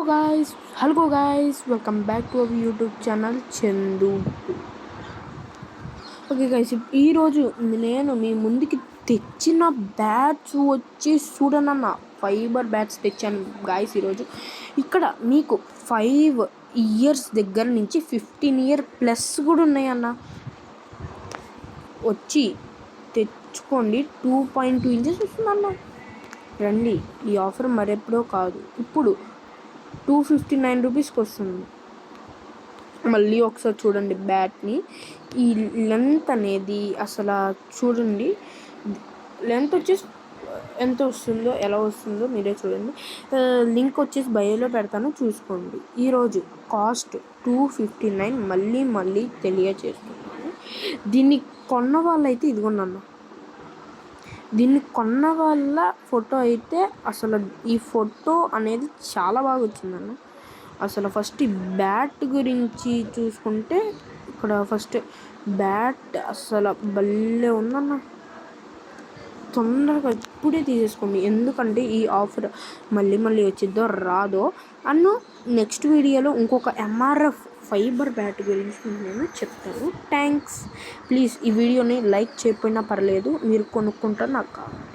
Hello guys, welcome back to our YouTube channel Chandu. Okay guys, ఈరోజు నేను మీ ముందుకి తెచ్చిన బ్యాట్స్ వచ్చి చూడనన్న ఫైబర్ బ్యాట్స్ తెచ్చాను గాయ్స్. ఈరోజు ఇక్కడ మీకు 5 ఇయర్స్ దగ్గర నుంచి 15 ఇయర్ ప్లస్ కూడా ఉన్నాయన్న. వచ్చి తెచ్చుకోండి. 2.2 ఇంచెస్ వస్తుందన్న. రండి, ఈ ఆఫర్ మరెప్పుడో కాదు, ఇప్పుడు 259 రూపీస్కి వస్తుంది. మళ్ళీ ఒకసారి చూడండి బ్యాట్ని. ఈ లెంత్ అనేది అసలు చూడండి, లెంత్ వచ్చేసి ఎంత వస్తుందో, ఎలా వస్తుందో మీరే చూడండి. లింక్ వచ్చేసి బయోలో పెడతాను, చూసుకోండి. ఈరోజు కాస్ట్ 259 మళ్ళీ తెలియజేస్తున్నాను. దీన్ని కొన్న వాళ్ళైతే ఇదిగోండి. దీన్ని కొన్న వాళ్ళ ఫోటో అయితే అసలు ఈ ఫోటో అనేది చాలా బాగా వచ్చిందన్న. అసలు ఫస్ట్ ఈ బ్యాట్ గురించి చూసుకుంటే, ఇక్కడ ఫస్ట్ బ్యాట్ అసలు భలే ఉందన్న. తొందరగా ఇప్పుడే తీసేసుకోండి, ఎందుకంటే ఈ ఆఫర్ మళ్ళీ వచ్చిద్దో రాదో అన్న నెక్స్ట్ వీడియోలో ఇంకొక ఎంఆర్ఎఫ్ ఫైబర్ బ్యాట్ గురించి నేను చెప్తాను. థ్యాంక్స్. ప్లీజ్ ఈ వీడియోని లైక్ చేయకపోయినా పర్లేదు, మీరు కొనుక్కుంటారు నాకు కావాలి.